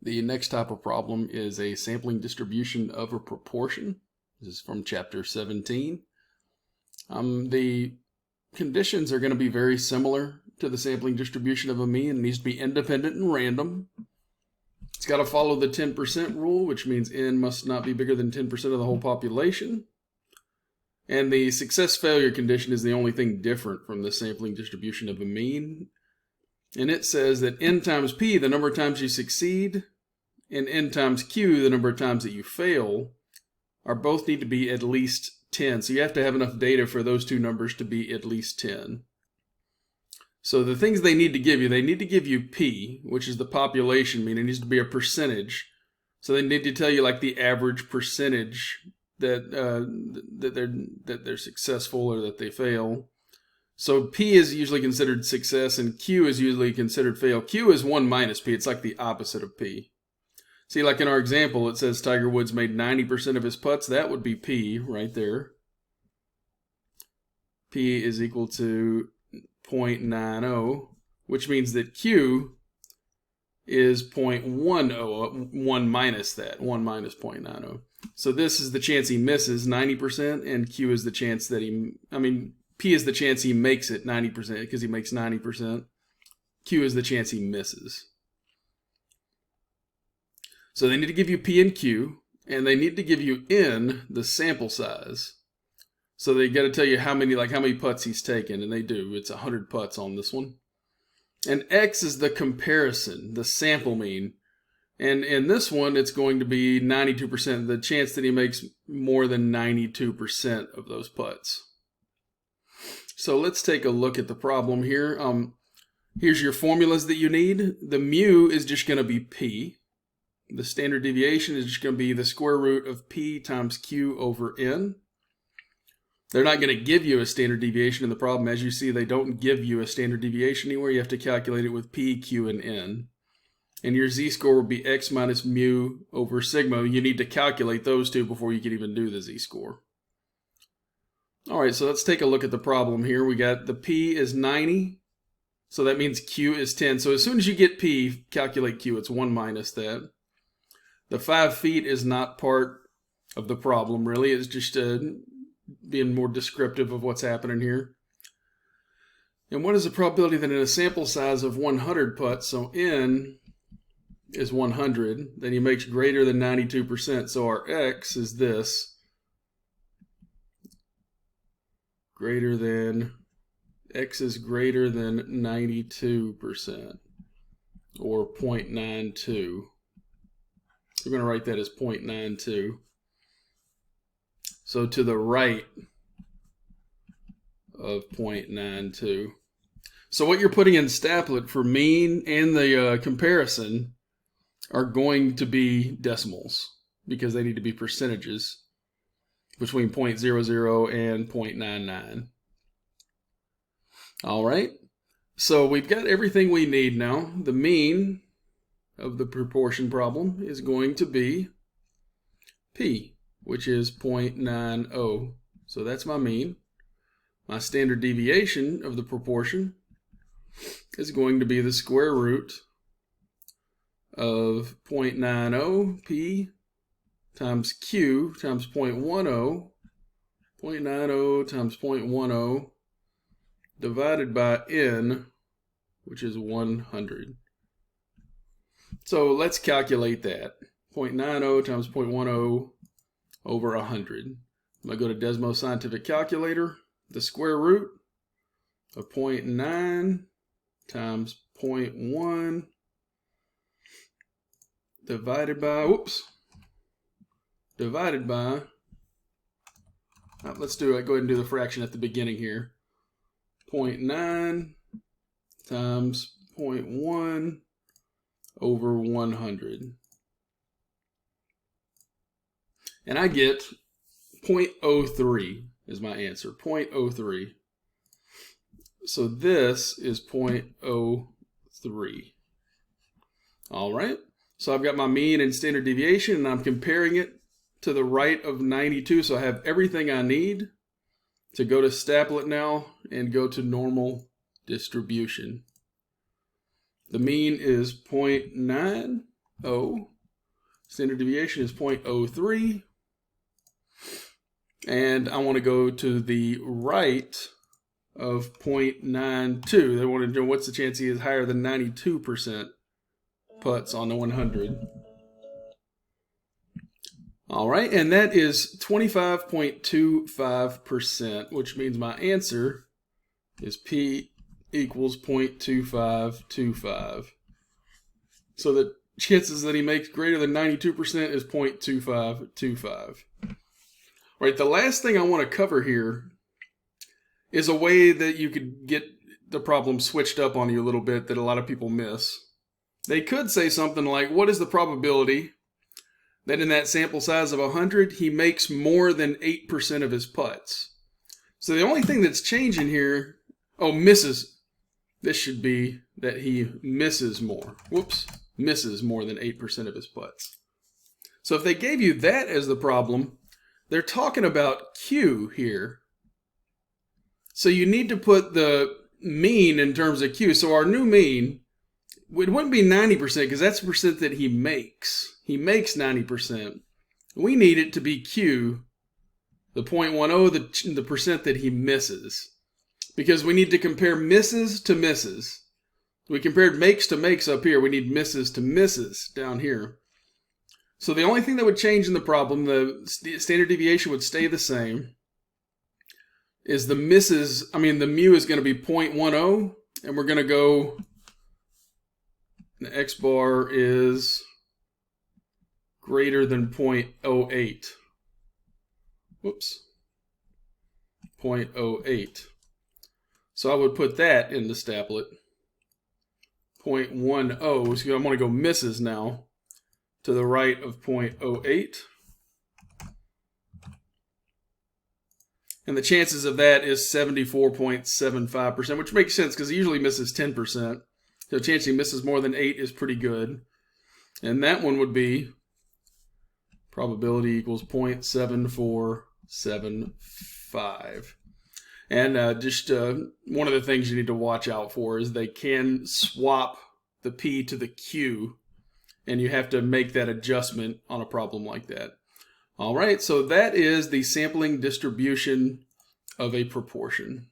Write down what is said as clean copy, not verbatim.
The next type of problem is a sampling distribution of a proportion. This is from chapter 17. The conditions are going to be very similar to the sampling distribution of a mean. It needs to be independent and random. It's got to follow the 10% rule, which means n must not be bigger than 10% of the whole population. And the success-failure condition is the only thing different from the sampling distribution of a mean. And it says that n times p, the number of times you succeed, and n times q, the number of times that you fail, are both need to be at least 10. So you have to have enough data for those two numbers to be at least 10. So the things they need to give you p, which is the population mean. It needs to be a percentage. So they need to tell you like the average percentage that they're successful or that they fail. So P is usually considered success and Q is usually considered fail. Q is 1 minus P. It's like the opposite of P. See, like in our example, it says Tiger Woods made 90% of his putts. That would be P right there. P is equal to 0.90, which means that Q is 0.10, 1 minus that, 1 minus 0.90. So this is the chance he misses 90%, and Q is the chance that P is the chance he makes it 90% because he makes 90%. Q is the chance he misses. So they need to give you P and Q, and they need to give you N, the sample size. So they got to tell you how many putts he's taken, and they do. It's 100 putts on this one. And X is the comparison, the sample mean. And in this one, it's going to be 92%, the chance that he makes more than 92% of those putts. So let's take a look at the problem here. Here's your formulas that you need. The mu is just going to be P. The standard deviation is just going to be the square root of P times Q over N. They're not going to give you a standard deviation in the problem. As you see, they don't give you a standard deviation anywhere. You have to calculate it with P, Q, and N. And your z-score will be x minus mu over sigma. You need to calculate those two before you can even do the z-score. All right, so let's take a look at the problem here. We got the P is 90, so that means Q is 10. So as soon as you get P, calculate Q. It's 1 minus that. The 5 feet is not part of the problem, really. It's just being more descriptive of what's happening here. And what is the probability that in a sample size of 100 putts, so N is 100, then he makes greater than 92%. So our X is this. X is greater than 92%, or 0.92. We're going to write that as 0.92. So to the right of 0.92. So what you're putting in Staplet for mean and the comparison are going to be decimals because they need to be percentages between 0.00 and 0.99. All right, so we've got everything we need now. The mean of the proportion problem is going to be P, which is 0.90. So that's my mean. My standard deviation of the proportion is going to be the square root of 0.90 P times Q times 0.10, 0.90 times 0.10 divided by N, which is 100. So let's calculate that. 0.90 times 0.10 over 100. I'm going to go to Desmo Scientific Calculator. The square root of 0.9 times 0.1 divided by, let's do it. Go ahead and do the fraction at the beginning here. 0.9 times 0.1 over 100. And I get 0.03 is my answer, 0.03. So this is 0.03. All right, so I've got my mean and standard deviation, and I'm comparing it to the right of 92, so I have everything I need to go to Staplet now and go to normal distribution. The mean is 0.9, 0.0. Standard deviation is 0.03. And I want to go to the right of 0.92. They want to know what's the chance he is higher than 92% putts on the 100. All right, and that is 25.25%, which means my answer is P equals 0.2525. So the chances that he makes greater than 92% is 0.2525. Right, the last thing I want to cover here is a way that you could get the problem switched up on you a little bit that a lot of people miss. They could say something like, what is the probability that in that sample size of 100, he makes more than 8% of his putts? So the only thing that's changing here, misses. This should be that he misses more. Whoops, misses more than 8% of his putts. So if they gave you that as the problem, they're talking about Q here. So you need to put the mean in terms of Q. So our new mean, it wouldn't be 90% because that's the percent that he makes. He makes 90%. We need it to be Q, the 0.10, the percent that he misses. Because we need to compare misses to misses. We compared makes to makes up here. We need misses to misses down here. So the only thing that would change in the problem, the standard deviation would stay the same, is the misses, the mu is going to be 0.10, and we're going to go, the x bar is greater than 0.08. Whoops. 0.08. So I would put that in the Staplet. 0.10. So I'm going to go misses now to the right of 0.08. And the chances of that is 74.75%, which makes sense because he usually misses 10%. So the chance he misses more than 8 is pretty good. And that one would be probability equals 0.7475. And one of the things you need to watch out for is they can swap the P to the Q, and you have to make that adjustment on a problem like that. All right, so that is the sampling distribution of a proportion.